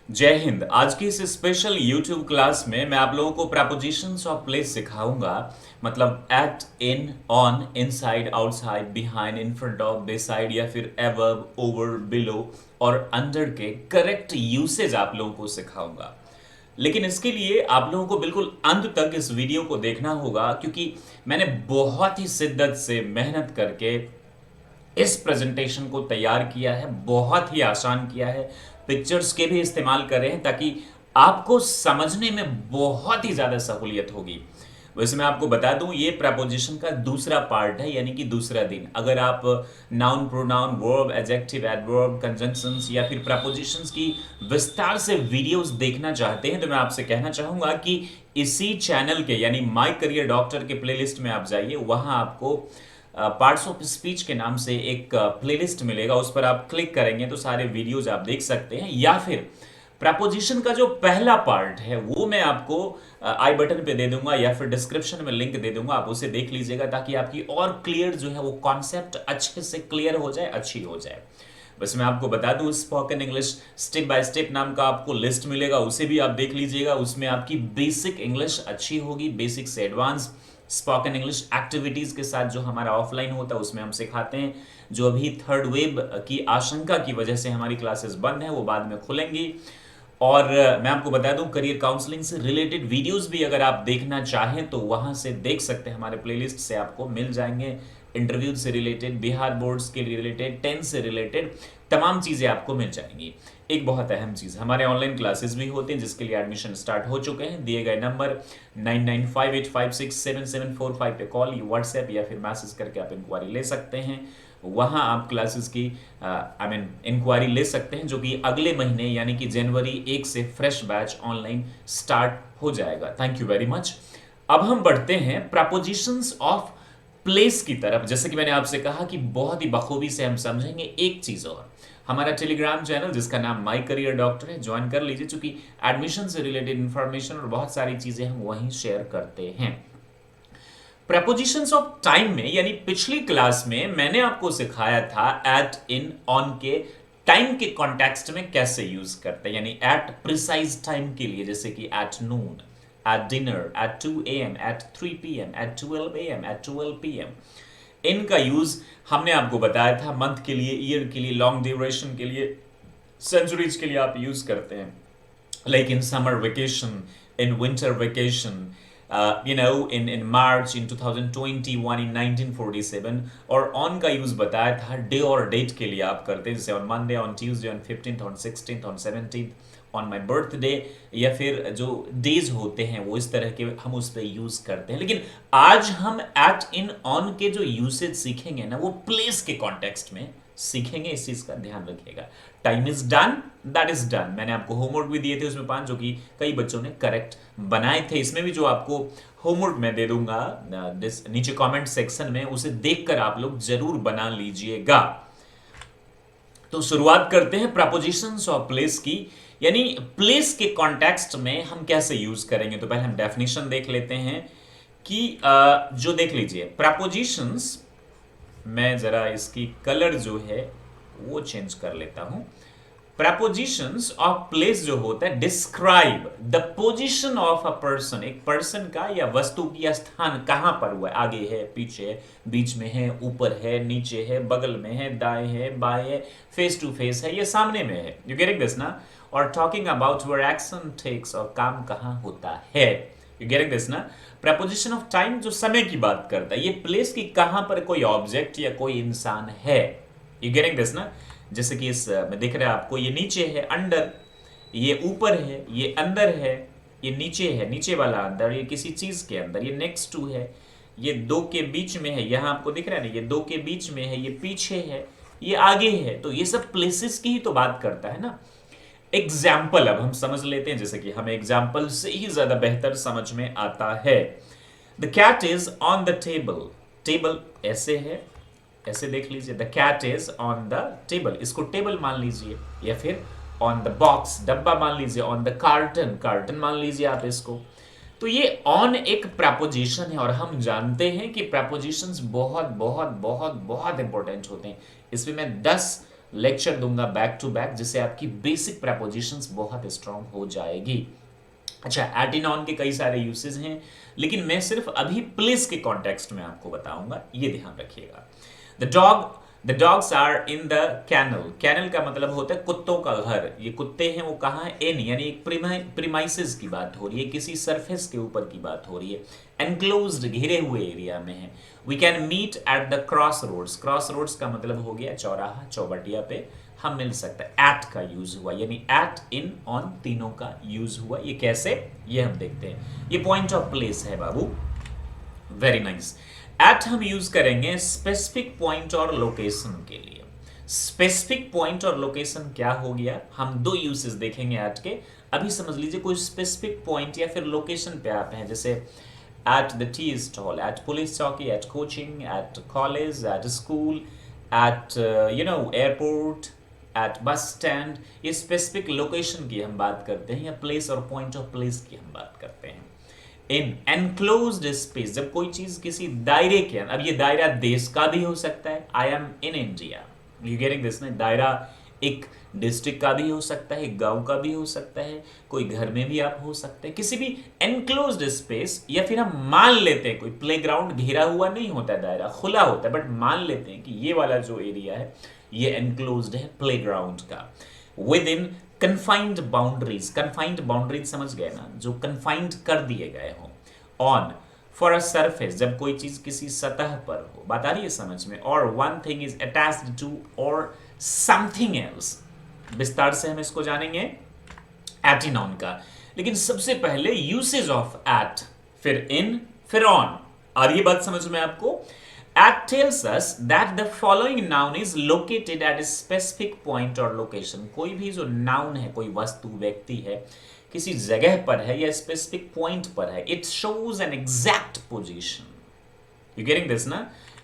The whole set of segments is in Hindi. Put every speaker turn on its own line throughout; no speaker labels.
जय हिंद। आज की इस स्पेशल YouTube क्लास में मैं आप लोगों को प्रपोजिशंस ऑफ प्लेस सिखाऊंगा। मतलब at, in, on, inside, outside, behind, in front of, beside या फिर एबव, ओवर, बिलो और अंडर के करेक्ट यूसेज आप लोगों को सिखाऊंगा। लेकिन इसके लिए आप लोगों को बिल्कुल अंत तक इस वीडियो को देखना होगा, क्योंकि मैंने बहुत ही शिद्दत से मेहनत करके इस प्रेजेंटेशन को तैयार किया है। बहुत ही आसान किया है, पिक्चर्स के भी इस्तेमाल कर रहे हैं ताकि आपको समझने में बहुत ही ज़्यादा सहूलियत होगी। वैसे मैं आपको बता दूं, ये प्रपोजिशन का दूसरा पार्ट है, यानी कि दूसरा दिन। अगर आप noun, pronoun, verb, adjective, adverb, conjunctions या फिर प्रपोजिशंस की विस्तार से वीडियोस देखना चाहते हैं तो मैं आपसे कहना चाहूंगा कि इसी चैनल के यानी माय करियर डॉक्टर के प्लेलिस्ट में आप जाइए। वहां आपको पार्ट्स ऑफ स्पीच के नाम से एक प्लेलिस्ट मिलेगा, उस पर आप क्लिक करेंगे तो सारे वीडियोज आप देख सकते हैं। या फिर प्रपोजिशन का जो पहला पार्ट है वो मैं आपको आई बटन पे दे दूंगा या फिर डिस्क्रिप्शन में लिंक दे दूंगा, आप उसे देख लीजिएगा ताकि आपकी और क्लियर जो है वो कॉन्सेप्ट अच्छे से क्लियर हो जाए, अच्छी हो जाए। बस मैं आपको बता दूं, spoken English step by step नाम का आपको लिस्ट मिलेगा, उसे भी आप देख लीजिएगा। उसमें आपकी बेसिक इंग्लिश अच्छी होगी, बेसिक से एडवांस स्पोकन इंग्लिश एक्टिविटीज के साथ जो हमारा ऑफलाइन होता है उसमें हम सिखाते हैं। जो अभी थर्ड वेव की आशंका की वजह से हमारी क्लासेस बंद हैं, वो बाद में खुलेंगी। और मैं आपको बता दूं, करियर काउंसलिंग से रिलेटेड वीडियोस भी अगर आप देखना चाहें तो वहां से देख सकते हैं, हमारे प्लेलिस्ट से आपको मिल जाएंगे। इंटरव्यू से रिलेटेड, बिहार बोर्ड्स के रिलेटेड, 10 से रिलेटेड तमाम चीज़ें आपको मिल जाएंगी। एक बहुत अहम चीज़, हमारे ऑनलाइन क्लासेस भी होते हैं जिसके लिए एडमिशन स्टार्ट हो चुके हैं। दिए गए नंबर 9958567745 पे कॉल, व्हाट्सएप या फिर मैसेज करके आप इंक्वायरी ले सकते हैं। वहाँ आप क्लासेस की इंक्वायरी ले सकते हैं, जो कि अगले महीने यानी कि जनवरी 1 से फ्रेश बैच ऑनलाइन स्टार्ट हो जाएगा। Thank you very much. अब हम बढ़ते हैं प्रपोजिशंस ऑफ प्लेस की तरफ। जैसे कि मैंने आपसे कहा कि बहुत ही बखूबी से हम समझेंगे। एक चीज और, हमारा टेलीग्राम चैनल जिसका नाम माय करियर डॉक्टर है, ज्वाइन कर लीजिए, क्योंकि एडमिशन से रिलेटेड इंफॉर्मेशन और बहुत सारी चीजें हम वहीं शेयर करते हैं। प्रपोजिशंस ऑफ टाइम में, यानी पिछली क्लास में मैंने आपको सिखाया था एट, इन, ऑन के टाइम के कॉन्टेक्स्ट में कैसे यूज करते हैं। यानी एट प्रिसाइज टाइम के लिए, जैसे कि at noon, at dinner, at 2 AM, at 3 PM, at 12 AM, at 12 PM। इनका यूज हमने आपको बताया था मंथ के लिए, ईयर के लिए, लॉन्ग ड्यूरेशन के लिए, सेंचुरीज के लिए आप यूज करते हैं। Like in summer vacation, in winter vacation, in March in 2021, in 1947। और on का यूज बताया था डे और डेट के लिए आप करते हैं, जैसे on Monday, on Tuesday, on 15th, on 16th, on 17th, on my birthday, या फिर जो डेज होते हैं वो इस तरह के हम उस पर यूज करते हैं। लेकिन आज हम एट, इन, ऑन के जो यूसेज सीखेंगे ना, वो प्लेस के कॉन्टेक्स्ट में सीखेंगे। इस चीज का ध्यान रखिएगा। Time is done, that is done. मैंने आपको होमवर्क भी दिए थे उसमें 5, जो कि कई बच्चों ने करेक्ट बनाए थे। इसमें भी जो आपको होमवर्क मैं दे दूंगा नीचे कमेंट सेक्शन में, उसे देखकर आप लोग जरूर बना लीजिएगा। तो शुरुआत करते हैं प्रपोजिशंस ऑफ प्लेस की, यानी प्लेस के कॉन्टेक्स्ट में हम कैसे यूज करेंगे। तो पहले हम डेफिनेशन देख लेते हैं कि जो देख लीजिए प्रपोजिशंस, मैं जरा इसकी कलर जो है वो चेंज कर लेता हूं। प्रपोजिशंस ऑफ प्लेस जो होता है, describe the position of a person. एक पर्सन का या वस्तु की स्थान कहां पर हुआ है, आगे है, पीछे है, बीच में है, ऊपर है, नीचे है, बगल में है, दाएं है, बाएं है, फेस टू फेस है, ये सामने में है। यू गेटिंग दिस ना? और talking about where action takes, और काम कहां होता है। यू गेटिंग दिस ना? प्रपोजिशन ऑफ टाइम जो समय की बात करता है, ये प्लेस की कहां पर कोई ऑब्जेक्ट या कोई इंसान है। यू गेटिंग दिस ना? जैसे कि इस में दिख रहा है आपको, ये नीचे है, अंडर, ये ऊपर है, ये अंदर है, ये नीचे है, नीचे वाला अंदर, ये किसी चीज के अंदर, ये नेक्स्ट टू है, ये दो के बीच में है, यहां आपको दिख रहा है ना, ये दो के बीच में है, ये पीछे है, ये आगे है। तो ये सब प्लेसेस की ही तो बात करता है ना। एग्जाम्पल अब हम समझ लेते हैं, जैसे कि हमें एग्जाम्पल से ही ज्यादा बेहतर समझ में आता है। The cat is on the table. Table ऐसे है, ऐसे देख लीजिए, the cat is on the table, इसको टेबल मान लीजिए, या फिर ऑन द बॉक्स, डब्बा मान लीजिए, ऑन द कार्टन, कार्टन मान लीजिए आप इसको। तो ये ऑन एक प्रपोजिशन है, और हम जानते हैं कि प्रपोजिशंस बहुत बहुत बहुत बहुत इंपॉर्टेंट होते हैं। इसमें मैं 10 लेक्चर दूंगा बैक टू बैक, जिससे आपकी बेसिक प्रपोजिशंस बहुत स्ट्रांग हो जाएगी। अच्छा, एट इन ऑन के कई सारे यूसेज हैं, लेकिन मैं सिर्फ अभी प्लेस के कॉन्टेक्स्ट में आपको बताऊंगा, ये ध्यान रखिएगा। The dogs are in the kennel. Kennel का मतलब होता है कुत्तों का घर। ये कुत्ते हैं वो कहाँ है? इन, यानी एक प्रीमाइसेस की बात हो रही है, किसी सरफेस के ऊपर की बात हो रही है, एनक्लोज्ड, घिरे हुए एरिया में है। We can meet at the crossroads. Crossroads का मतलब हो गया चौराहा, चौबटिया पे हम मिल सकते हैं। एट का यूज हुआ, यानी एट, इन, ऑन, तीनों का यूज हुआ। ये कैसे, ये हम देखते हैं। ये पॉइंट ऑफ प्लेस है बाबू, वेरी नाइस। एट हम यूज करेंगे स्पेसिफिक पॉइंट और लोकेशन के लिए। स्पेसिफिक पॉइंट और लोकेशन क्या हो गया, हम दो यूसेस देखेंगे एट के। अभी समझ लीजिए कोई स्पेसिफिक पॉइंट या फिर लोकेशन पे आप हैं, जैसे at the tea stall, at police chowki, at coaching, at college, at school, at airport, at bus stand. ये स्पेसिफिक लोकेशन की हम बात करते हैं, या प्लेस और पॉइंट ऑफ प्लेस की हम बात करते हैं। इन एनक्लोज्ड स्पेस, जब कोई चीज किसी दायरे के अंदर, अब ये दायरा देश का भी हो सकता है, I am in India, you getting this ना। दायरा एक डिस्ट्रिक्ट का भी हो सकता है, एक गांव का भी हो सकता है, कोई घर में भी आप हो सकते हैं, किसी भी एनक्लोज्ड स्पेस। या फिर हम मान लेते हैं कोई प्लेग्राउंड, घेरा हुआ नहीं होता है दायरा, खुला होता है, बट मान लेते हैं कि ये वाला जो एरिया है ये एनक्लोज्ड है प्लेग्राउंड का, with in confined boundaries. Confined boundaries समझ गए ना, जो कन्फाइंड कर दिए गए हों। ऑन, फॉर अ सरफेस, जब कोई चीज किसी सतह पर हो, बात आ रही है समझ में। और one thing is attached to or something else, विस्तार से हम इसको जानेंगे एटिनॉन का। लेकिन सबसे पहले यूसेज ऑफ एट, फिर इन, फिर ऑन। आ रही बात समझ में आपको? At tells us that the following noun is located at a specific point or location. कोई भी जो noun है, कोई वस्तु, व्यक्ति है, किसी जगह पर है या स्पेसिफिक पॉइंट पर है, it shows an exact position. You getting this ना?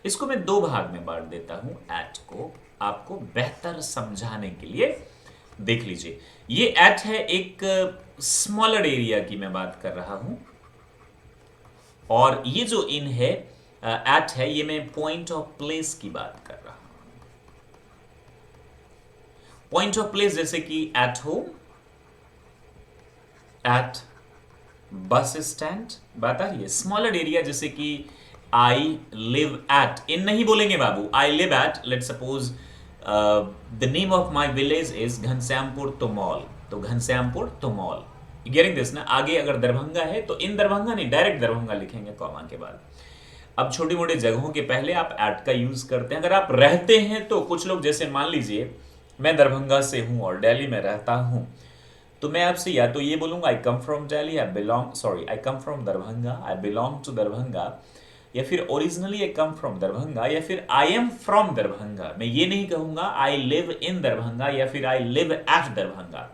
इसको मैं दो भाग में बांट देता हूं at को, आपको बेहतर समझाने के लिए। देख लीजिए, ये at है एक स्मॉलर एरिया की मैं बात कर रहा हूं, और ये जो इन है एट है, ये मैं पॉइंट ऑफ प्लेस की बात कर रहा हूं। पॉइंट ऑफ प्लेस जैसे कि at home, at bus stand, बात आ रही है। स्मॉलर एरिया जैसे कि आई लिव एट, इन नहीं बोलेंगे बाबू, I live at, let suppose the name of my village is Ghanshyampur Tumaul, तो घनश्यामपुर तुमौल। गेटिंग दिस ना? आगे अगर दरभंगा है तो इन दरभंगा नहीं, डायरेक्ट दरभंगा लिखेंगे कॉमा के बाद। अब छोटी मोटी जगहों के पहले आप एट का यूज करते हैं। अगर आप रहते हैं तो कुछ लोग, जैसे मान लीजिए मैं दरभंगा से हूं और दिल्ली में रहता हूं, तो मैं आपसे या तो ये बोलूंगा I come from Delhi, I come from Darbhanga, I belong to Darbhanga, या फिर originally I come from Darbhanga, या फिर आई एम फ्रॉम दरभंगा। मैं ये नहीं कहूंगा आई लिव इन दरभंगा या फिर आई लिव एट दरभंगा।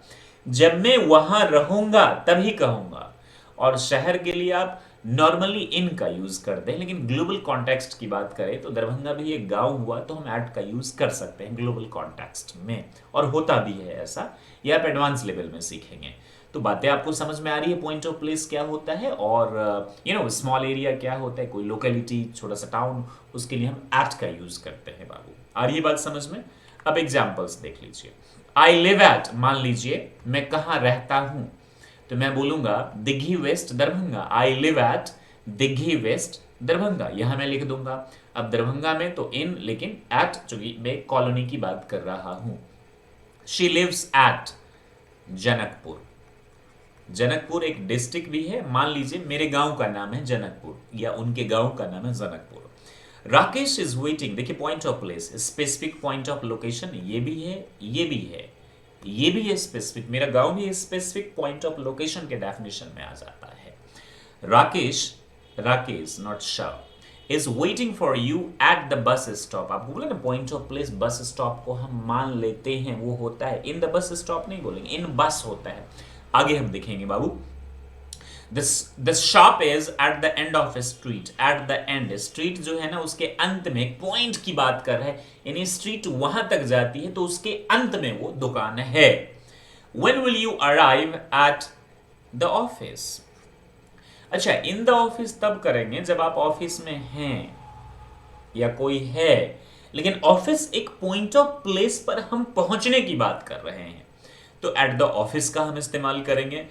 जब मैं वहां रहूंगा तभी कहूंगा। और शहर के लिए आप नॉर्मली इन का यूज करते हैं, लेकिन ग्लोबल कॉन्टेक्स्ट की बात करें तो दरभंगा भी एक गांव हुआ, तो हम एट का यूज कर सकते हैं ग्लोबल कॉन्टेक्स्ट में, और होता भी है ऐसा। ये आप एडवांस लेवल में सीखेंगे। तो बातें आपको समझ में आ रही है, पॉइंट ऑफ प्लेस क्या होता है, और स्मॉल एरिया क्या होता है, कोई लोकेलिटी, छोटा सा टाउन, उसके लिए हम एट का यूज करते हैं बाबू। आ रही है बात समझ में? अब एग्जाम्पल्स देख लीजिए। आई लिव एट, मान लीजिए मैं कहाँ रहता हूं, तो मैं बोलूंगा Dighi west Darbhanga. I live at Dighi west Darbhanga, यहां मैं लिख दूंगा। अब दरभंगा में तो इन, लेकिन एट चूंकि मैं कॉलोनी की बात कर रहा हूं। She lives at Janakpur. Janakpur एक डिस्ट्रिक्ट भी है, मान लीजिए मेरे गांव का नाम है जनकपुर, या उनके गांव का नाम है जनकपुर। राकेश इज वेटिंग, देखिए point of place, specific point of location, ये भी है, ये भी है, ये भी है स्पेसिफिक। मेरा गांव भी स्पेसिफिक पॉइंट ऑफ लोकेशन के डेफिनेशन में आ जाता है। Rakesh not Shah is waiting for you at the bus stop. आपको बोला ना point of place, bus stop को हम मान लेते हैं वो होता है इन द बस स्टॉप, नहीं बोलेंगे, इन बस होता है। आगे हम देखेंगे बाबू। The shop is at the end of a street. At the end, street जो है ना उसके अंत में, एक पॉइंट की बात कर रहा है, यानी स्ट्रीट वहां तक जाती है तो उसके अंत में वो दुकान है। When will you arrive at the office? अच्छा, इन द ऑफिस तब करेंगे जब आप ऑफिस में हैं या कोई है, लेकिन ऑफिस एक पॉइंट ऑफ प्लेस पर हम पहुंचने की बात कर रहे हैं, तो एट द ऑफिस का हम इस्तेमाल करेंगे।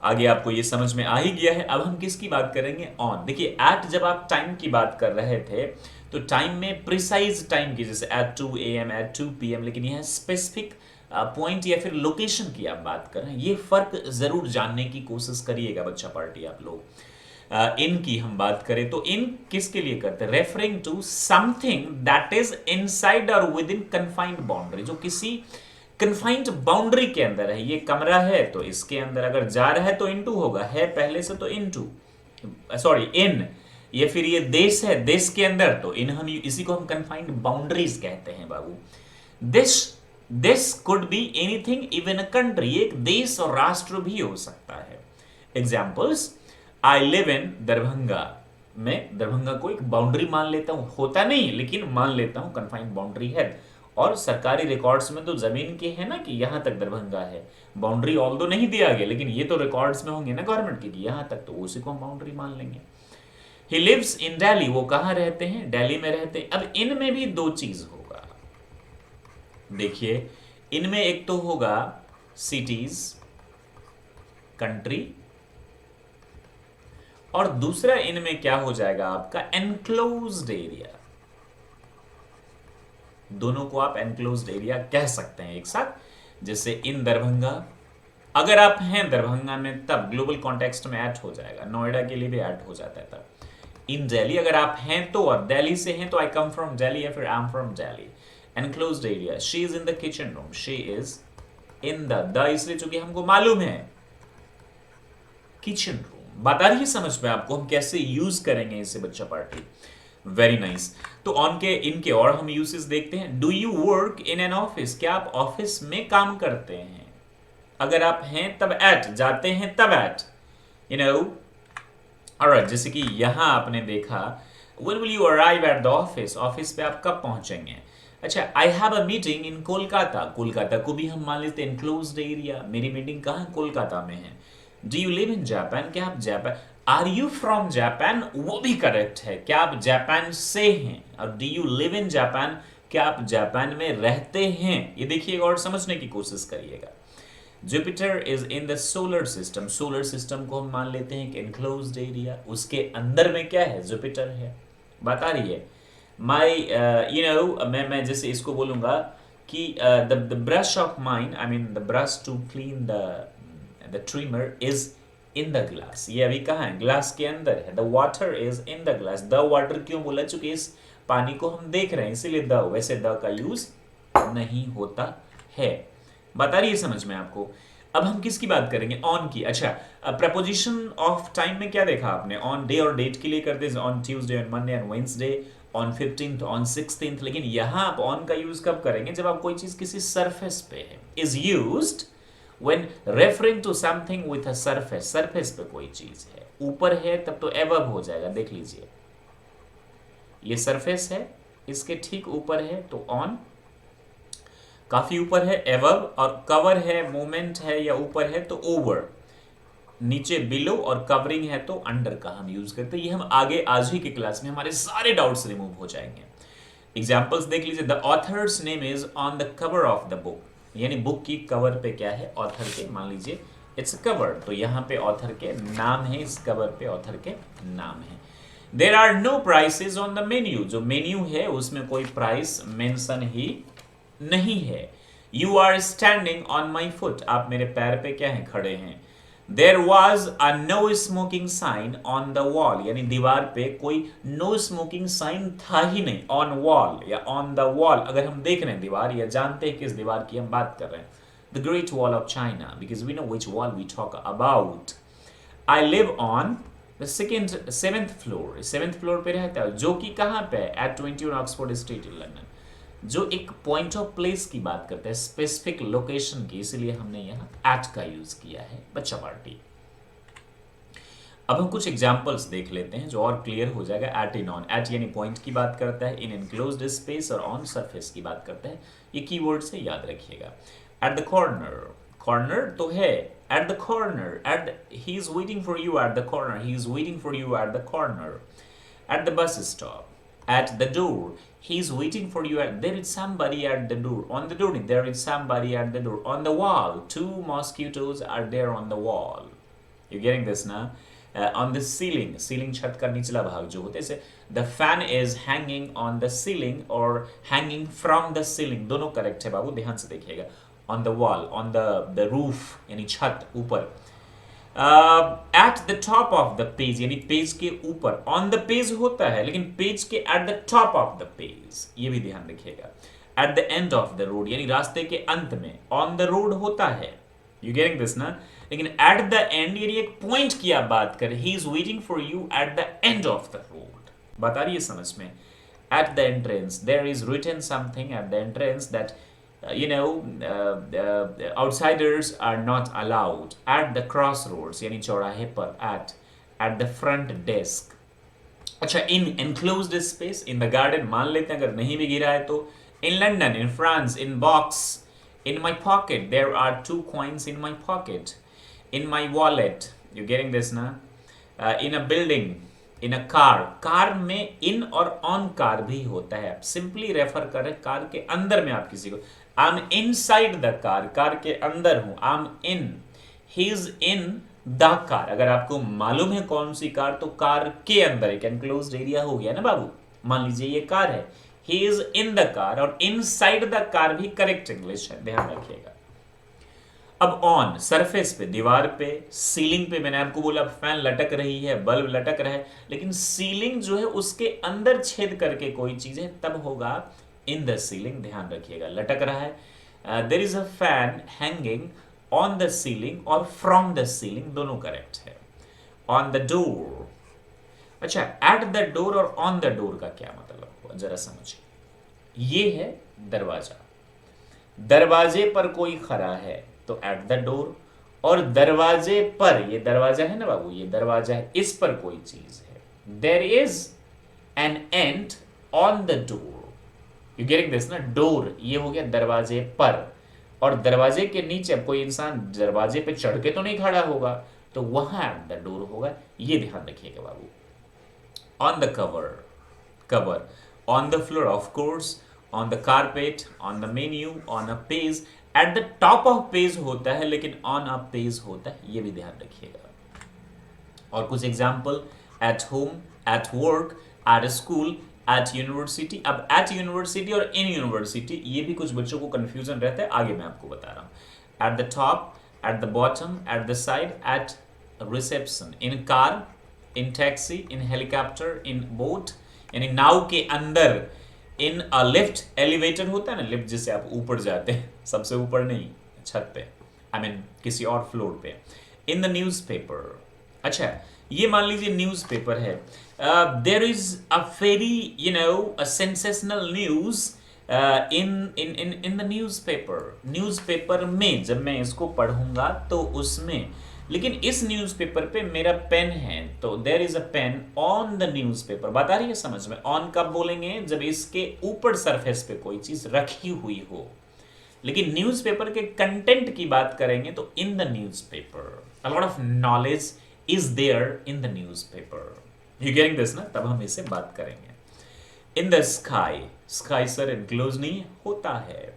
आगे आपको ये समझ में आ ही गया है। अब हम किसकी बात करेंगे? ऑन। देखिए एट जब आप टाइम की बात कर रहे थे तो टाइम में प्रिसाइज टाइम की, जैसे एट 2 AM, एट 2 PM, लेकिन यह स्पेसिफिक पॉइंट या फिर लोकेशन की आप बात कर रहे हैं। ये फर्क जरूर जानने की कोशिश करिएगा बच्चा पार्टी आप लोग। इन की हम बात करें तो इन किसके लिए करते हैं? Referring to something that is inside or within confined boundary, जो किसी कन्फाइंड बाउंड्री के अंदर है। ये कमरा है तो इसके अंदर अगर जा रहा है तो इनटू होगा, है पहले से तो इनटू, सॉरी इन। ये फिर ये देश है, देश के अंदर तो इन, हम इसी को हम कन्फाइंड बाउंड्रीज कहते हैं बाबू। This this could be anything, even a country, एक देश और राष्ट्र भी हो सकता है। Examples, I live in Darbhanga. मैं दरभंगा को एक बाउंड्री मान लेता हूं, होता नहीं लेकिन मान लेता हूं, कन्फाइंड बाउंड्री है। और सरकारी रिकॉर्ड्स में तो जमीन के है ना कि यहां तक दरभंगा है, बाउंड्री ऑल दो नहीं दिया गया, लेकिन ये तो रिकॉर्ड्स में होंगे ना गवर्नमेंट के कि यहां तक, तो उसी को हम बाउंड्री मान लेंगे। ही लिव्स इन दिल्ली, वो कहां रहते हैं? दिल्ली में रहते हैं। अब इनमें भी दो चीज होगा, देखिए इनमें एक तो होगा सिटीज, कंट्री, और दूसरा इनमें क्या हो जाएगा आपका? Enclosed area. दोनों को आप एनक्लोज्ड एरिया कह सकते हैं एक साथ। जैसे इन दरभंगा, अगर आप हैं दरभंगा में तब ग्लोबल कॉन्टेक्स्ट में ऐड हो जाएगा, नोएडा के लिए भी ऐड हो जाता है तब। इन दिल्ली अगर आप हैं तो, और दिल्ली से हैं तो आई कम फ्रॉम दिल्ली या फिर I am from Delhi. Enclosed area, she is in the kitchen room, she is in the इसलिए चूंकि हमको मालूम है किचन रूम। बात आ रही है समझ में आपको हम कैसे यूज करेंगे इसे बच्चा पार्टी? Very nice. तो ऑन के इनके और हम यूसेस देखते हैं। Do you work in an office, क्या आप ऑफिस में काम करते हैं? अगर आप हैं तब एट, जाते हैं तब एट, यू नो। ऑलराइट, जैसे कि यहां आपने देखा when will you arrive at the office, office पे आप कब पहुंचेंगे? अच्छा, I have a meeting in Kolkata, Kolkata को भी हम मान लेते हैं एनक्लोज्ड एरिया, मेरी मीटिंग कहां? कोलकाता में है। Do you live in Japan, क्या आप Japan, are you from Japan, वो भी करेक्ट है, क्या आप जापान से हैं? और do you live in Japan, क्या आप जापान में रहते हैं? ये देखिएगा और समझने की कोशिश करिएगा। Jupiter is in the solar system, solar system को हम मान लेते हैं कि एनक्लोज्ड एरिया, उसके अंदर में क्या है? जुपिटर है। बात आ रही है? माई यू नो, मैं जैसे इसको बोलूंगा कि the brush of mine, I mean the brush to clean the trimmer is in the glass. ये अभी कहाँ है? ग्लास के अंदर है। The water is in the glass. The water क्यों बोला? चूंकि इस पानी को हम देख रहे हैं इसीलिए द, वैसे द का यूज नहीं होता है। बता रही है समझ में आपको? अब हम किसकी बात करेंगे? ऑन की। अच्छा, प्रपोजिशन ऑफ टाइम में क्या देखा आपने? ऑन डे और डेट के लिए करते हैं, on Tuesday, on Monday, on Wednesday, on 15th, on 16th। लेकिन यहां आप ऑन का यूज कब करेंगे? जब आप कोई चीज किसी सरफेस पे है। Is used when referring to something with a surface, surface पे कोई चीज है, ऊपर है तब तो above हो जाएगा। देख लीजिए ये सरफेस है, इसके ठीक ऊपर है तो ऑन, काफी ऊपर है above, और कवर है, मोमेंट है या ऊपर है तो ओवर, नीचे बिलो, और कवरिंग है तो अंडर का हम यूज करते हैं। ये हम आगे आज ही की क्लास में हमारे सारे डाउट्स रिमूव हो जाएंगे। एग्जाम्पल्स देख लीजिए। The author's name is on the cover of the book, यानी बुक की कवर पे क्या है? ऑथर के, मान लीजिए इट्स कवर, तो यहाँ पे ऑथर के नाम है, इस कवर पे ऑथर के नाम है। There are no prices on the menu, जो मेन्यू है उसमें कोई प्राइस मेंशन ही नहीं है। You are standing on my foot, आप मेरे पैर पे क्या है? खड़े हैं। There was a no smoking sign on the wall, यानी दीवार पे कोई नो स्मोकिंग साइन था ही नहीं। ऑन वॉल या ऑन द वॉल, अगर हम देख रहे हैं दीवार या जानते हैं किस दीवार की हम बात कर रहे हैं, the great wall of China, because we know which wall we talk about. I live on the seventh floor, seventh floor पे रहता है, जो कि कहाँ पे? At 21 Oxford street in London, जो एक पॉइंट ऑफ प्लेस की बात करते हैं, स्पेसिफिक लोकेशन की, इसलिए हमने यहाँ एट का यूज किया है बच्चा पार्टी। अब हम कुछ एग्जांपल्स देख लेते हैं जो और क्लियर हो जाएगा। एट इन ऑन, एट यानी पॉइंट की बात करता है, इन एनक्लोज्ड स्पेस, और ऑन सरफेस की बात करता है। ये कीवर्ड से याद रखिएगा। एट द कॉर्नर, कॉर्नर तो है, at the corner, at he is waiting for you at the corner, he is waiting for you at the corner. At the bus stop, at the door. He's waiting for you. There is somebody at the door. On the door, there is somebody at the door. On the wall, 2 mosquitoes are there on the wall. You getting this now? On the ceiling, ceiling छत का निचला भाग जो होते हैं, the fan is hanging on the ceiling or hanging from the ceiling. दोनों करेक्ट है बाबू, ध्यान से देखिएगा. On the wall, on the roof, यानी छत ऊपर. At the top of the page, यानी पेज के ऊपर. On the page होता है, लेकिन पेज के at the top of the page, ये भी ध्यान रखिएगा. At the end of the road, यानी रास्ते के अंत में. On the road होता है. You getting this ना? लेकिन at the end यानी एक पॉइंट की आप बात करें. He is waiting for you at the end of the road. बात आ रही है समझ में? At the entrance, there is written something at the entrance that outsiders are not allowed. At the crossroads यानी चौराहे पर. At the front desk. अच्छा, in enclosed space, in the garden मान लेते हैं, अगर नहीं भी गिरा है तो. In London, in France, in box, in my pocket, there are 2 coins in my pocket. In my wallet, you getting this ना? In a building, in a car. Car में in और on car भी होता है. आप सिंपली रेफर करें कार के अंदर में आप किसी को. I'm inside the car. Car के अंदर हूं. I'm in. He's in the car. अगर आपको मालूम है कौन सी कार, तो कार के अंदर एक enclosed एरिया हो गया ना बाबू. मान लीजिए ये कार है. He is in the car और inside the car भी करेक्ट इंग्लिश है, ध्यान रखिएगा. अब ऑन, सरफेस पे, दीवार पे, सीलिंग पे. मैंने आपको बोला फैन लटक रही है, बल्ब लटक रहा है, लेकिन सीलिंग जो है उसके अंदर छेद करके कोई चीज है, तब होगा इन द सीलिंग. ध्यान रखिएगा, लटक रहा है. There is a fan hanging on the ceiling or from the ceiling, दोनों करेक्ट है. On the door. अच्छा, एट द डोर और ऑन द डोर का क्या मतलब हुआ, जरा समझिए. ये है दरवाजा. दरवाजे पर कोई खड़ा है तो एट द डोर. और दरवाजे पर, ये दरवाजा है ना बाबू, ये दरवाजा है, इस पर कोई चीज है. There is an ant on the door. You getting this ना? डोर ये हो गया दरवाजे पर, और दरवाजे के नीचे अब कोई इंसान दरवाजे पे चढ़ के तो नहीं खड़ा होगा, तो वहां एट द डोर होगा. ये ध्यान रखिएगा बाबू. On the cover, cover. On the floor of course. On the carpet. On the menu. On a page. At the top of page होता है, लेकिन ऑन अ पेज होता है, ये भी ध्यान रखिएगा. और कुछ example. At home, at work, at school, at university. अब एट यूनिवर्सिटी और इन यूनिवर्सिटी, ये भी कुछ बच्चों को कंफ्यूजन रहता है, आगे मैं आपको बता रहा हूं. At the top, at the bottom, at the side, at reception. In car, in taxi, in helicopter, in boat यानी नाव के अंदर. इन अ लिफ्ट, एलिवेटर होता है ना लिफ्ट, जिससे आप ऊपर जाते हैं, सबसे ऊपर नहीं, छत पे, आई मीन किसी और फ्लोर पे. In the newspaper. अच्छा, ये मान लीजिए न्यूज़पेपर है. There is a very a sensational news in the newspaper. Newspaper में जब मैं इसको पढ़ूंगा तो उसमें, लेकिन इस न्यूज़पेपर पे मेरा पेन है, तो there is a pen on the newspaper. बात आ रही है समझ में? ऑन कब बोलेंगे? जब इसके ऊपर सरफेस पे कोई चीज रखी हुई हो. लेकिन न्यूज़पेपर के कंटेंट की बात करेंगे तो in the newspaper. A lot of knowledge is there in the newspaper. You getting this ना? तब हम इसे बात करेंगे. In the sky. Sky sir enclose नहीं होता है.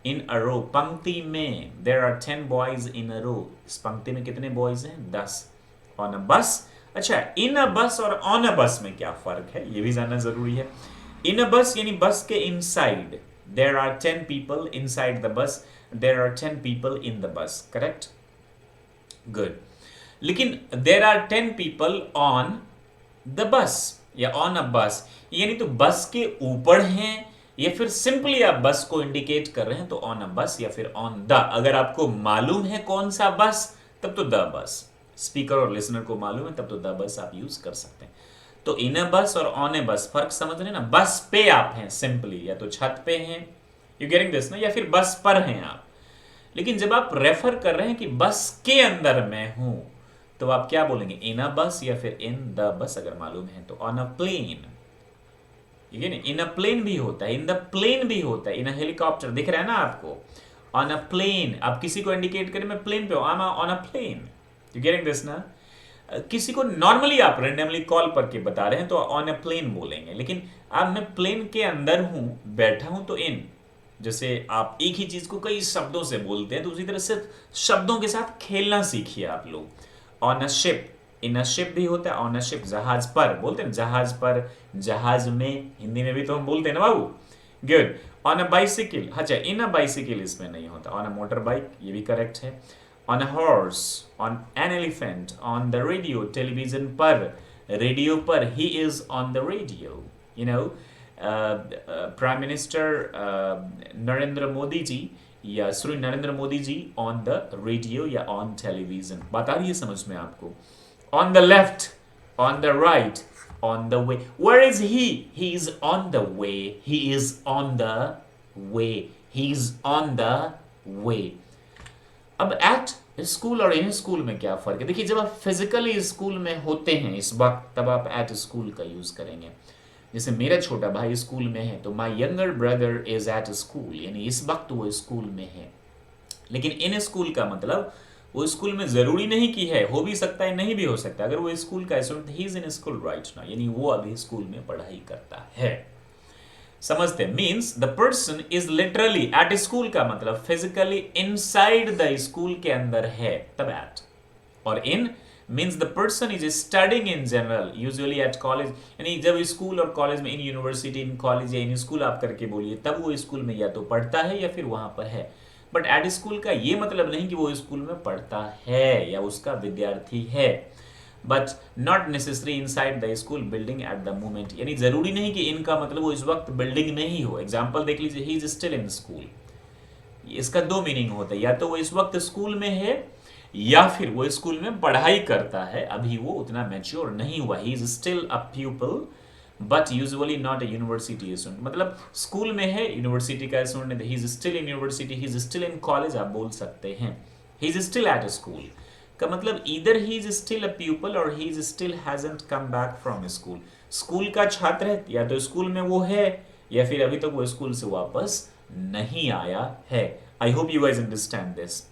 इन अ रो, पंक्ति में. There are 10 boys in a row. इस पंक्ति में कितने बॉयज हैं? 10. ऑन अ बस. अच्छा, इन अ बस और ऑन अ बस में क्या फर्क है, ये भी जानना जरूरी है. इन अ बस यानी बस के inside. There are 10 people inside the bus. There are 10 people in the bus. Correct, good. लेकिन there are 10 people on the bus या ऑन अ बस, यानी तो बस के ऊपर हैं, या फिर सिंपली आप बस को इंडिकेट कर रहे हैं तो ऑन अ बस या फिर ऑन द. अगर आपको मालूम है कौन सा बस, तब तो द बस. स्पीकर और लिसनर को मालूम है, तब तो द बस आप यूज कर सकते हैं. तो इन अ बस और ऑन ए बस, फर्क समझ रहे हैं ना? बस पे आप हैं सिंपली, या तो छत पे हैं, यू गेटिंग दिस ना, या फिर बस पर हैं आप. लेकिन जब आप रेफर कर रहे हैं कि बस के अंदर मैं हूं, तो आप क्या बोलेंगे? इन अ बस या फिर इन द बस. अगर मालूम है तो on a plane. In a plane भी होता है, इन द प्लेन भी होता है, इन अ हेलीकॉप्टर. दिख रहा है ना आपको? On a plane. आप किसी को इंडिकेट करें मैं प्लेन पे हूं, I am on a plane. You getting this ना? किसी को नॉर्मली आप रेंडमली कॉल करके बता रहे हैं तो ऑन ए प्लेन बोलेंगे, लेकिन अब मैं प्लेन के अंदर हूं, बैठा हूं, तो इन, जैसे आप एक ही चीज को कई शब्दों से बोलते हैं तो उसी तरह सिर्फ शब्दों के साथ खेलना सीखिए आप लोग। On a ship, in a ship भी होता है, ऑन अ शिप जहाज पर बोलते हैं, जहाज पर, जहाज में, हिंदी में भी तो हम बोलते हैं ना बाबू। गुड। ऑन अ बाइसिकल, अच्छा इन अ बाइसिकल इसमें नहीं होता, ऑन अ मोटर बाइक ये भी करेक्ट है। On a horse, on an elephant, on the radio, television पर, रेडियो पर, he is on the radio, you know. Prime minister Narendra Modi ji या Shri Narendra Modi ji on the radio या ऑन टेलीविजन। बात आ रही है समझ में आपको? On the left, on the right, on the way. Where is he? He is on the way, he is on the way, he is on the वे। अब एट स्कूल और इन स्कूल में क्या फर्क है? देखिए, जब आप फिजिकली स्कूल में होते हैं इस वक्त, तब आप एट स्कूल का यूज करेंगे। जैसे मेरा छोटा भाई स्कूल में है तो my younger brother is at school, यानी इस वक्त वो स्कूल में है। लेकिन इन स्कूल का मतलब वो स्कूल में जरूरी नहीं कि है, हो भी सकता है, नहीं भी हो सकता। अगर वो स्कूल का student, he is in school right now, यानी वो अभी स्कूल में पढ़ाई करता है। समझते हैं? Means the person is literally eight school का मतलब फिजिकली इनसाइड द स्कूल के अंदर है, तब एट। और in means the person is studying in general, usually at college, यानी जब स्कूल और कॉलेज में, इन यूनिवर्सिटी, इन कॉलेज या इन स्कूल आप करके बोलिए, तब वो स्कूल में या तो पढ़ता है या फिर वहां पर है। बट एट स्कूल का ये मतलब नहीं कि वो स्कूल में पढ़ता है या उसका विद्यार्थी है। But not necessary inside the school building at the moment, यानी जरूरी नहीं कि इनका मतलब वो इस वक्त बिल्डिंग में ही हो। एग्जाम्पल देख लीजिए, ही इज स्टिल इन स्कूल, इसका दो मीनिंग होता है, या तो वो इस वक्त स्कूल में है या फिर वो स्कूल में पढ़ाई करता है, अभी वो उतना मैच्योर नहीं हुआ। He is still a pupil but usually not a university student, मतलब स्कूल में है, यूनिवर्सिटी का student, he is still in university, he is still in college आप बोल सकते हैं। He is still at school का मतलब either he is still a pupil और he is still hasn't come back from school. School का छात्र है, या तो स्कूल में वो है या फिर अभी तक वो स्कूल से वापस नहीं आया है। I hope you guys understand this.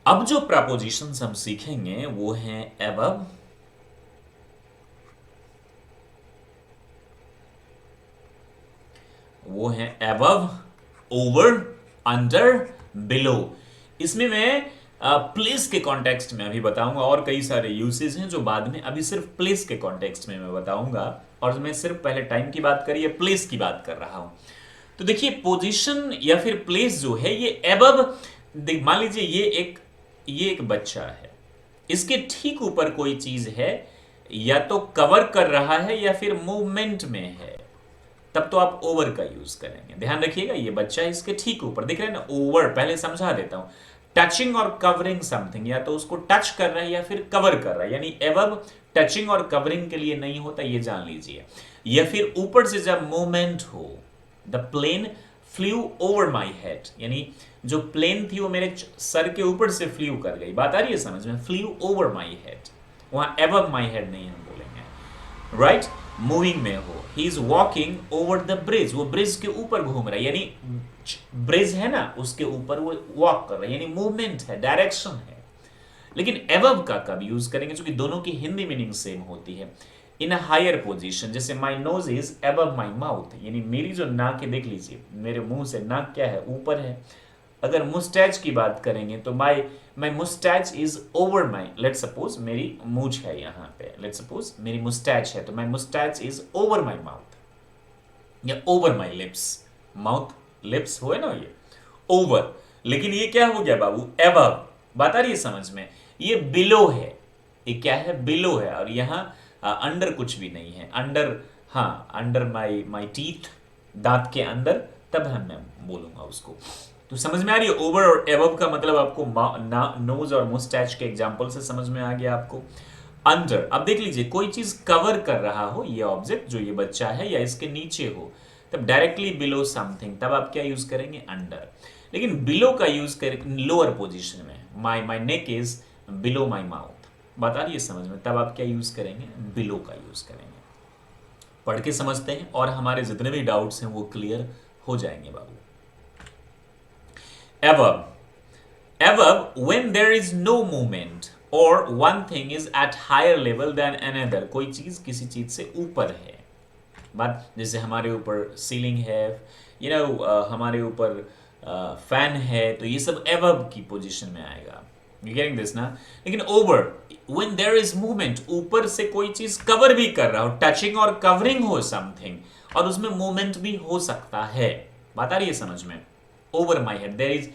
अब जो प्रपोजिशंस हम सीखेंगे वो हैं above, वो हैं above, over, under, below। इसमें मैं प्लेस के कॉन्टेक्स्ट में अभी बताऊंगा, और कई सारे यूसेज हैं जो बाद में, अभी सिर्फ प्लेस के कॉन्टेक्स्ट में मैं बताऊंगा। और मैं सिर्फ पहले टाइम की बात करी है, प्लेस की बात कर रहा हूं। तो देखिए, पोजीशन या फिर प्लेस जो है ये above, मान लीजिए ये एक बच्चा है, इसके ठीक ऊपर कोई चीज है, या तो कवर कर रहा है या फिर मूवमेंट में है, तब तो आप ओवर का यूज करेंगे। ध्यान रखिएगा, ये बच्चा इसके ठीक ऊपर, दिख रहा है ना, ओवर। पहले समझा देता हूं, टचिंग और कवरिंग समथिंग, या तो उसको टच कर रहा है या फिर कवर कर रहा है, यानी एबव टचिंग और कवरिंग के लिए नहीं होता, ये जान लीजिए। या फिर ऊपर से जब मूवमेंट हो, the plane flew over my head, यानी जो प्लेन थी वो मेरे सर के ऊपर से फ्लू कर गई। बात आ रही है समझ में? फ्लू ओवर माई हेड, वहां एबव माई हेड नहीं हम बोलेंगे, राइट। मूविंग में हो, he is walking over the bridge, वो ब्रिज के ऊपर घूम रहा है, यानी ब्रिज है ना उसके ऊपर वो वॉक कर रहा है, यानी मूवमेंट है, डायरेक्शन है। लेकिन एबव का कब यूज करेंगे? क्योंकि दोनों की हिंदी मीनिंग सेम होती है। इन अ हायर पोजीशन, जैसे माई nose is above my mouth, यानी मेरी जो नाक है, देख लीजिए मेरे मुंह से नाक क्या है, ऊपर है। अगर मुस्टैच की बात करेंगे तो my moustache is over my, let suppose मेरी मूछ है यहाँ पे, लेट सपोज मेरी मुस्टैच है, तो my moustache is over my mouth या over my lips. Mouth lips हुए ना ये ओवर, लेकिन ये क्या हो गया बाबू? एबव। बात आ रही है समझ में? ये बिलो है, ये क्या है? बिलो है। और यहाँ अंडर कुछ भी नहीं है। अंडर, हाँ, अंडर माई माई टीथ, दांत के अंदर, तब हम मैं बोलूंगा उसको। तो समझ में आ रही है? ओवर और एबव का मतलब आपको नोज और मुस्टैच के एग्जांपल से समझ में आ गया आपको। अंडर, अब देख लीजिए कोई चीज कवर कर रहा हो, ये ऑब्जेक्ट जो ये बच्चा है, या इसके नीचे हो, तब डायरेक्टली बिलो समथिंग, तब आप क्या यूज करेंगे? अंडर। लेकिन बिलो का यूज करेंगे लोअर पोजीशन में, my neck is below my mouth. बात आ रही है समझ में? तब आप क्या यूज करेंगे? बिलो का यूज करेंगे। पढ़ के समझते हैं और हमारे जितने भी डाउट्स हैं वो क्लियर हो जाएंगे बाबू। above, above when there is no movement, or one thing is at higher level then another, कोई चीज किसी चीज से ऊपर है। बात जैसे हमारे ऊपर सीलिंग है, हमारे ऊपर फैन है, तो ये सब एबव की पोजीशन में आएगा। यू गेटिंग दिस ना? लेकिन over, when there is movement, ऊपर से कोई चीज कवर भी कर रहा हो, टचिंग और कवरिंग हो समथिंग, और उसमें मूवमेंट भी हो सकता है। बात आ रही है समझ में? Over my head there is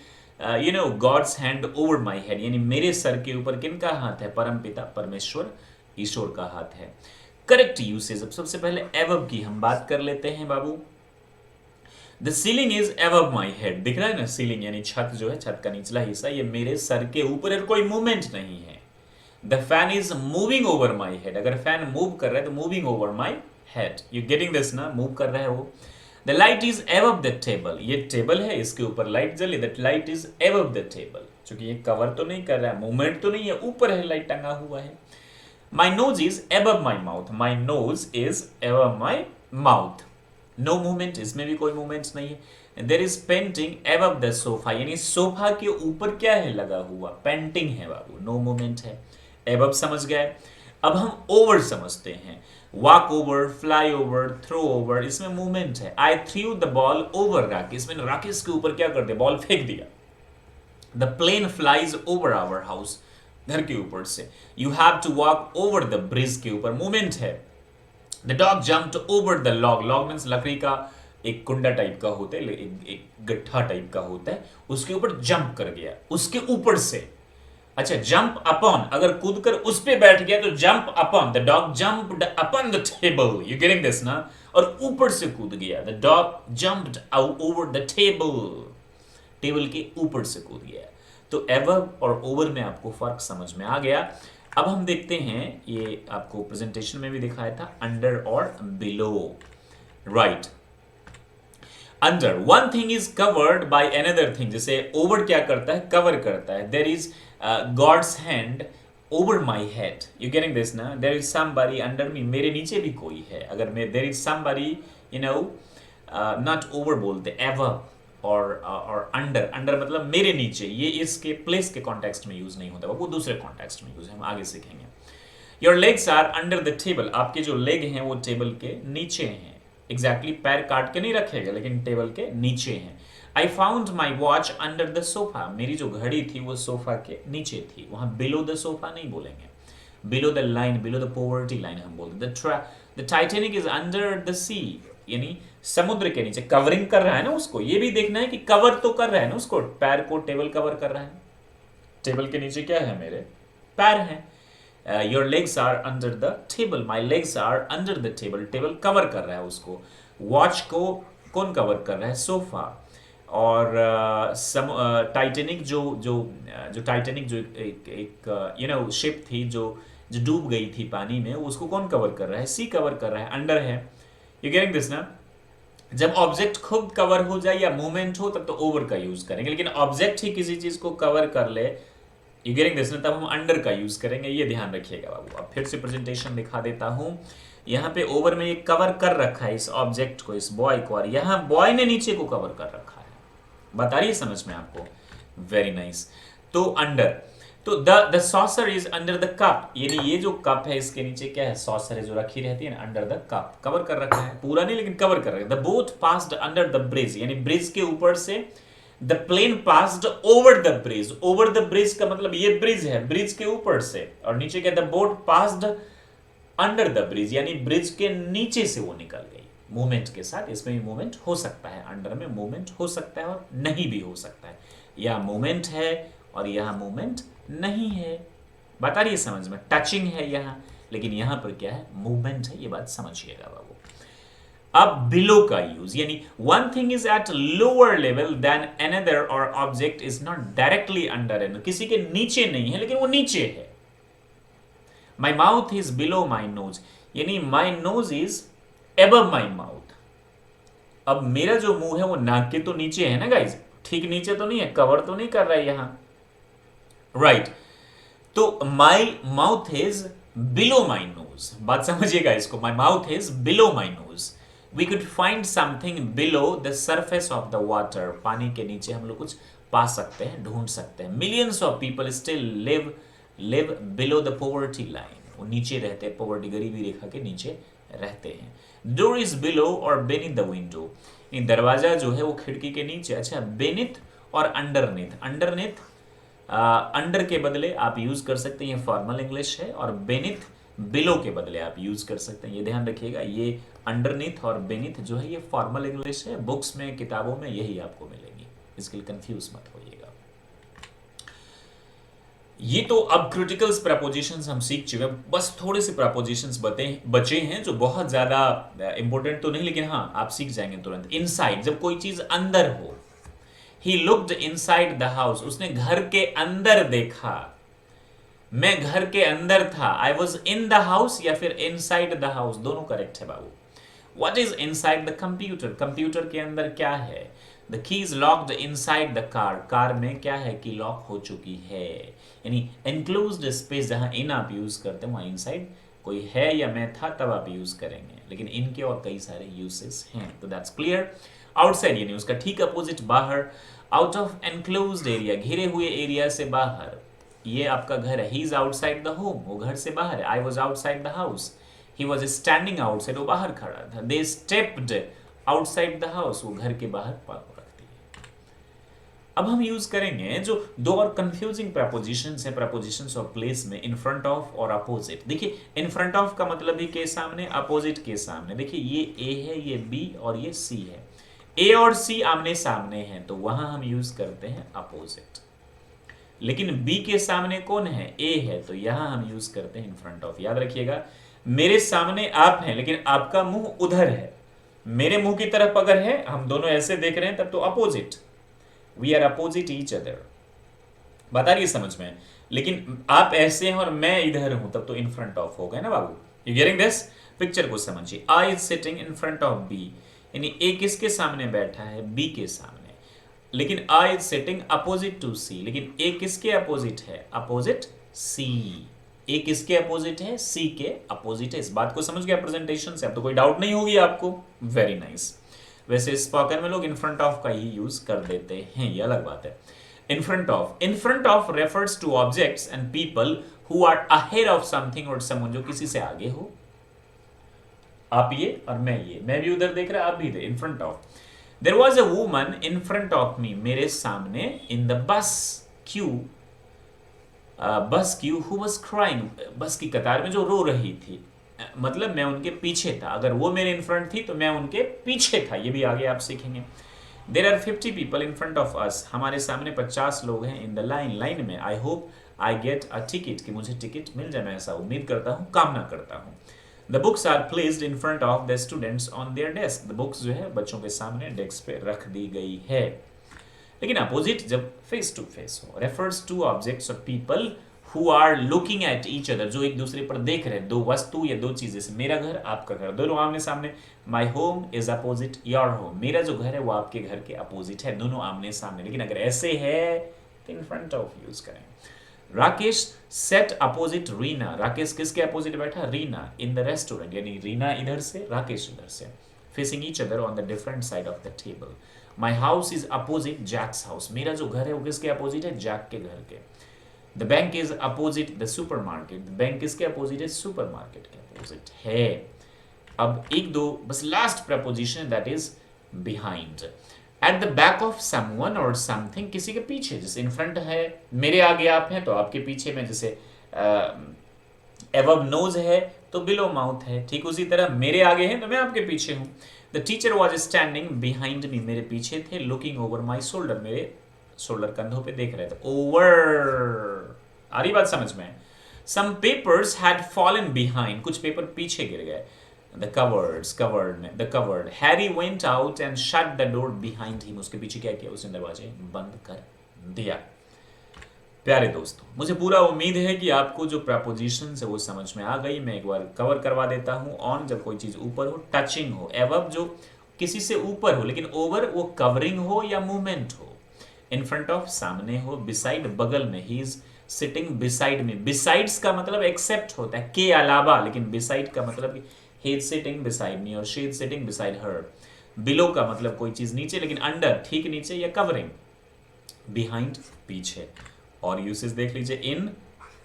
God's hand over my head, यानी मेरे सर के ऊपर किनका हाथ है? परमपिता परमेश्वर ईश्वर का हाथ है। करेक्ट यूसेज, अब सबसे पहले एवब की हम बात कर लेते हैं बाबू। The ceiling is above my head, दिख रहा है ना? सीलिंग यानी छत जो है, छत का निचला हिस्सा, ये मेरे सर के ऊपर है, कोई मूवमेंट नहीं है। The fan is moving over my head, अगर फैन मूव कर रहा है तो moving over my head. You getting this ना? मूव कर रहा है वो। The light is above the table, ये टेबल है, इसके ऊपर लाइट जली, that light is above the table, क्योंकि ये कवर तो नहीं कर रहा है, मूवमेंट तो नहीं है, ऊपर है, लाइट टंगा हुआ है। My nose is above my mouth. My nose is above my mouth. No movement, इसमें भी कोई मूवमेंट नहीं है। There is painting above the sofa, यानी सोफा के ऊपर क्या है लगा हुआ? पेंटिंग है बाबू, नो मूवमेंट है। above समझ गए। अब हम ओवर समझते हैं। Walk over, fly over, throw over, इसमें मूवमेंट है। I threw the ball over Rakesh, मैंने राकेश के ऊपर क्या कर दिया? बॉल फेंक दिया। The plane flies over our house, घर के ऊपर से। You have to walk over the bridge, के ऊपर मूवमेंट है। The dog jumped over the log, log means लकड़ी का एक कुंडा टाइप का होता है, एक गट्ठा टाइप का होता है, उसके ऊपर जंप कर गया, उसके ऊपर से। अच्छा, जंप अपॉन, अगर कूद कर उस पे बैठ गया तो jump upon, the dog jumped upon the table, you getting this ना? और ऊपर से कूद गया, the dog jumped over the table, table के ऊपर से कूद गया। तो एबव और ओवर में आपको फर्क समझ में आ गया। अब हम देखते हैं, ये आपको प्रेजेंटेशन में भी दिखाया था, अंडर और below. Right, under, one thing is covered by another thing, जैसे ओवर क्या करता है? कवर करता है। There is God's hand over my head, you getting this ना? There is somebody under me, मेरे नीचे भी कोई है। अगर मैं there is somebody, not over बोलते, एवर और अंडर, अंडर मतलब मेरे नीचे, ये इसके प्लेस के कॉन्टेक्स्ट में यूज नहीं होता, वो दूसरे कॉन्टेक्स्ट में यूज है, हम आगे सीखेंगे। Your legs are under the table, आपके जो लेग हैं वो टेबल के नीचे हैं। एग्जैक्टली पैर काट के नहीं रखेगा, लेकिन टेबल के नीचे हैं। I found my watch under the sofa, मेरी जो घड़ी थी वो सोफा के नीचे थी। वहां बिलो द सोफा नहीं बोलेंगे, below the line, below the poverty line हम बोलते। The Titanic is under the sea, यानी समुद्र के नीचे, कवरिंग कर रहा है ना उसको। ये भी देखना है कि कवर तो कर रहा है ना उसको, पैर को टेबल कवर कर रहा है। टेबल के नीचे क्या है? मेरे पैर हैं। Your legs are under the table, my legs are under the table, table cover कर रहा है उसको। वॉच को कौन कवर कर रहा है? सोफा। और टाइटैनिक जो टाइटैनिक जो एक शिप थी जो डूब गई थी पानी में, उसको कौन कवर कर रहा है? सी कवर कर रहा है, अंडर है। यू गेटिंग दिस ना? जब ऑब्जेक्ट खुद कवर हो जाए या मूवमेंट हो तब तो ओवर का यूज करेंगे, लेकिन ऑब्जेक्ट ही किसी चीज को कवर कर ले, यू गेटिंग दिस ना, तब हम अंडर का यूज करेंगे। ये ध्यान रखिएगा बाबू। अब फिर से प्रेजेंटेशन दिखा देता हूं। यहाँ पे ओवर में एक कवर कर रखा है इस ऑब्जेक्ट को, इस बॉय को, और यहाँ बॉय ने नीचे को कवर कर रखा है। बता रही है समझ में आपको? Very nice. तो अंडर, तो the saucer is under the cup, यानी ये जो कप है इसके नीचे क्या है? सॉसर है जो रखी रहती है ना, अंडर द कप, कवर कर रखा है, पूरा नहीं लेकिन कवर कर रखा है। The boat passed under the bridge, यानी ब्रिज के ऊपर से। The plane passed over the bridge, over the bridge का मतलब ये ब्रिज है, ब्रिज के ऊपर से। और नीचे क्या? The boat passed under the bridge, यानी ब्रिज के नीचे से वो निकल गई। मूवमेंट के साथ इसमें भी मूवमेंट हो सकता है, अंडर में मूवमेंट हो सकता है और नहीं भी हो सकता है। या मूवमेंट है और यहां मूवमेंट नहीं है। बता रही है समझ में? टचिंग है यहां, लेकिन यहां पर क्या है? मूवमेंट है। ये बात समझिएगा बाबू। अब बिलो का यूज, यानी one thing is at lower level then another और object is not directly under an, किसी के नीचे नहीं है लेकिन वो नीचे है। My mouth is below my nose, यानी my nose is above my mouth. अब मेरा जो मुंह है वो नाक के तो नीचे है ना गाइज, ठीक नीचे तो नहीं है, कवर तो नहीं कर रहा है यहां, राइट। तो my mouth is below my nose, बात समझिएगा इसको। My mouth is below my nose. We could find something below the surface of the water, पानी के नीचे हम लोग कुछ पा सकते हैं, ढूंढ सकते हैं। Millions of people still live live below the poverty line, वो नीचे रहते, पॉवर्टी गरीबी रेखा के नीचे रहते हैं। डोर इज बिलो और बेनिथ द विंडो, दरवाजा जो है वो खिड़की के नीचे। अच्छा, बेनिथ और अंडरनेथ, अंडरनेथ अंडर के बदले आप यूज कर सकते हैं, ये फॉर्मल इंग्लिश है, और बेनिथ बिलो के बदले आप यूज कर सकते हैं, ये ध्यान रखिएगा। ये अंडरनीथ और बेनिथ जो है ये फॉर्मल इंग्लिश है, बुक्स में किताबों में यही आपको मिलेगी, इसके लिए कंफ्यूज मत होइएगा। ये तो अब क्रिटिकल्स प्रपोजिशंस हम सीख चुके हैं, बस थोड़े से प्रपोजिशंस बचे हैं जो बहुत ज्यादा इंपॉर्टेंट तो नहीं, लेकिन हाँ आप सीख जाएंगे तुरंत। इनसाइड, जब कोई चीज अंदर हो। He looked inside the house, उसने घर के अंदर देखा। मैं घर के अंदर था, I was in the house या फिर inside the house, दोनों करेक्ट है बाबू। What is inside the computer, computer के अंदर क्या है? The key is locked inside the car, car में क्या है कि लॉक हो चुकी है। यानी enclosed space, जहां इन आप यूज करते हैं वहां इनसाइड कोई है या मैं था तब आप यूज करेंगे, लेकिन इनके और कई सारे यूसेस हैं, तो दैट्स क्लियर। आउटसाइड यानी उसका ठीक अपोजिट, बाहर। आउट ऑफ एनक्लोज्ड एरिया, घिरे हुए एरिया से बाहर, ये आपका घर है। He is outside the home, वो घर से बाहर है। I was outside the house, he was standing outside, वो बाहर खड़ा था। दे स्टेप्ड आउटसाइड द हाउस, वो घर के बाहर पाँव रखती है। अब हम यूज करेंगे जो दो और कंफ्यूजिंग प्रपोजिशंस हैं प्रपोजिशंस ऑफ प्लेस में, इन फ्रंट ऑफ और अपोजिट। देखिए इन फ्रंट ऑफ का मतलब ही के सामने, अपोजिट के सामने। देखिए ये ए है, ये बी और ये सी है। ए और सी आमने सामने हैं तो वहां हम यूज करते हैं अपोजिट, लेकिन बी के सामने कौन है? ए है, तो यहां हम यूज करते हैं इन फ्रंट ऑफ। याद रखिएगा, मेरे सामने आप हैं लेकिन आपका मुंह उधर है, मेरे मुंह की तरफ अगर है, हम दोनों ऐसे देख रहे हैं तब तो opposite, we are opposite each other. बता रही है समझ में? लेकिन आप ऐसे हैं और मैं इधर हूं तब तो इन फ्रंट ऑफ हो गए ना बाबू। You getting this? पिक्चर को समझिए। I is sitting in front of B, यानी ए किसके सामने बैठा है? बी के सामने। लेकिन आई इज सिटिंग अपोजिट टू सी, लेकिन ए किसके अपोजिट है? अपोजिट सी। ए किसके अपोजिट है? सी के अपोजिट है। इस बात को समझ गया प्रेजेंटेशन से? अब तो कोई डाउट नहीं होगी आपको। Very nice. वैसे स्पोकन में लोग इन फ्रंट ऑफ का ही यूज कर देते हैं, ये अलग बात है। In front of, in front of refers to objects and people who are ahead of something और समवन, जो किसी से आगे हो। आप ये और मैं ये, मैं भी उधर देख रहा, आप भी थे। In front of, there was a woman in front of me, मेरे सामने। In the bus queue, bus queue, who was crying, bus की कतार में जो रो रही थी, मतलब मैं उनके पीछे था। अगर वो मेरे इन फ्रंट थी तो मैं उनके पीछे था, ये भी आगे आप सीखेंगे। There are 50 people in front of us, हमारे सामने 50 लोग हैं। इन द लाइन, लाइन में। I hope I get a ticket, कि मुझे टिकट मिल जाए, मैं ऐसा उम्मीद करता हूँ, कामना करता हूँ। The books are placed in front of the students on their desk. The books जो है बच्चों के सामने डेस्क पे रख दी गई है। लेकिन अपोजिट जब फेस टू फेस हो, refers to objects or people who are looking at each other, जो एक दूसरे पर देख रहे हैं, दो वस्तु या दो चीजें, जैसे मेरा घर, आपका घर, दोनों आमने सामने। My home is opposite your home, मेरा जो घर है वो आपके घर के अपोजिट है, दोनों आमने सामने। लेकिन अगर ऐसे है तो इन फ्रंट ऑफ यूज करें। राकेश सेट अपोजिट रीना, राकेश किसके अपोजिट बैठा? रीना। इन द रेस्टोरेंट, यानी रीना इधर से, राकेश इधर से। Facing each other on the different side of the table. My house is opposite Jack's house, मेरा जो घर है वो किसके अपोजिट है? जैक के घर के। The bank is opposite the super market, bank किसके अपोजिट है? सुपर मार्केट के अपोजिट है। अब एक दो बस last preposition, that is behind. At the back of someone और समथिंग, किसी के पीछे, जैसे इन फ्रंट है, मेरे आगे आप हैं तो आपके पीछे में, जैसे एबव नोज है तो बिलो माउथ है, ठीक उसी तरह मेरे आगे हैं तो मैं आपके पीछे हूं। The teacher was standing behind me, मेरे पीछे थे। लुकिंग ओवर माई शोल्डर, मेरे शोल्डर कंधों पे देख रहे थे। ओवर, आ रही बात समझ में? Some papers had fallen behind, कुछ पेपर पीछे गिर गए। The cupboards, cupboard में, the cupboard. Harry went out and shut the door behind him. उसके पीछे क्या किया? उसने दरवाजे बंद कर दिया। प्यारे दोस्तों, मुझे पूरा उम्मीद है कि आपको जो प्रपोजिशन है वो समझ में आ गई। मैं एक बार कवर करवा देता हूँ। ऑन जब कोई चीज ऊपर हो, टचिंग हो। एबव जो किसी से ऊपर हो, लेकिन ओवर वो कवरिंग हो या मूवमेंट हो। इन फ्रंट ऑफ सामने हो। बिसाइड बगल में, ही इज सिटिंग बिसाइड में। बिसाइड्स का मतलब एक्सेप्ट होता है, के अलावा, लेकिन बिसाइड का मतलब he is sitting beside me और she is sitting beside her. Below का मतलब कोई चीज नीचे, लेकिन under ठीक नीचे या covering. Behind पीछे। और uses देख लीजिए, in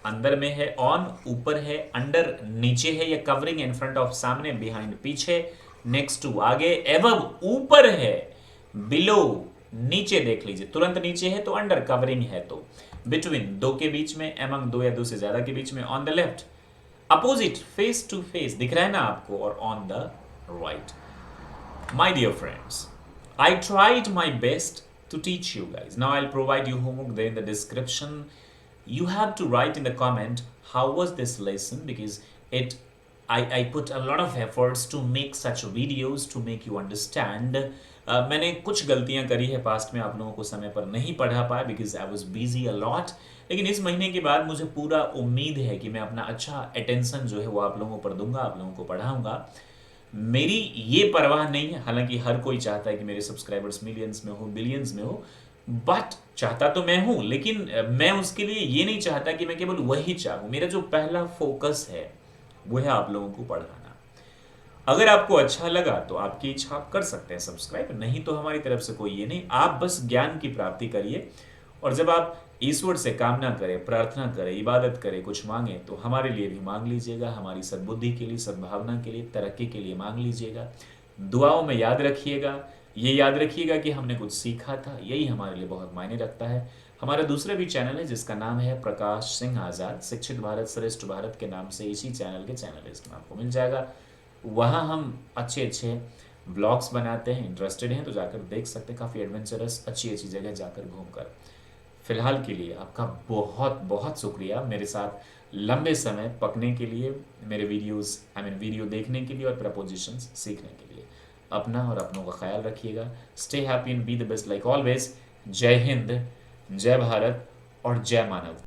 अंदर में है, ऑन ऊपर है, अंडर नीचे है, या कवरिंग इन फ्रंट ऑफ सामने, बिहाइंड पीछे, नेक्स्ट टू आगे, एबव ऊपर है, बिलो नीचे देख लीजिए, तुरंत नीचे है तो अंडर, कवरिंग है तो, बिटवीन दो के बीच में, एमंग दो या दो से ज्यादा के बीच में, on the left, opposite face to face दिख रहा है ना आपको, और on the right. My dear friends, I tried my best to teach you guys. Now I'll provide you homework there in the description. You have to write in the comment how was this lesson, because I put a lot of efforts to make such videos to make you understand. मैंने कुछ गलतियां करी है पास्ट में, आप लोगों को समय पर नहीं पढ़ा पाया because I was busy a lot. लेकिन इस महीने के बाद मुझे पूरा उम्मीद है कि मैं अपना अच्छा अटेंशन जो है वो आप लोगों पर दूंगा, आप लोगों को पढ़ाऊंगा. मेरी ये परवाह नहीं है, हालांकि हर कोई चाहता है कि मेरे सब्सक्राइबर्स मिलियंस में हो, बिलियंस में हो, बट चाहता तो मैं हूं, लेकिन मैं उसके लिए ये नहीं चाहता कि मैं केवल वही चाहूं. मेरा जो पहला फोकस है वो है आप लोगों को पढ़ाना. अगर आपको अच्छा लगा तो आपकी इच्छा आप कर सकते हैं सब्सक्राइब, नहीं तो हमारी तरफ से कोई ये नहीं, आप बस ज्ञान की प्राप्ति करिए. और जब आप ईश्वर से कामना करें, प्रार्थना करें, इबादत करें, कुछ मांगे तो हमारे लिए भी मांग लीजिएगा, हमारी सद्बुद्धि के लिए, सद्भावना के लिए, तरक्की के लिए मांग लीजिएगा. दुआओं में याद रखिएगा, ये याद रखिएगा कि हमने कुछ सीखा था, यही हमारे लिए बहुत मायने रखता है. हमारा दूसरा भी चैनल है जिसका नाम है प्रकाश सिंह आज़ाद, शिक्षित भारत श्रेष्ठ भारत के नाम से, इसी चैनल के चैनल लिस्ट में आपको मिल जाएगा. वहाँ हम अच्छे अच्छे ब्लॉग्स बनाते हैं, इंटरेस्टेड हैं तो जाकर देख सकते हैं, काफ़ी एडवेंचरस अच्छी अच्छी जगह जाकर घूमकर. फिलहाल के लिए आपका बहुत बहुत शुक्रिया मेरे साथ लंबे समय पकने के लिए, मेरे वीडियोस वीडियो देखने के लिए और प्रपोजिशंस सीखने के लिए. अपना और अपनों का ख्याल रखिएगा. Stay happy and be the best like always. जय हिंद, जय भारत और जय मानव.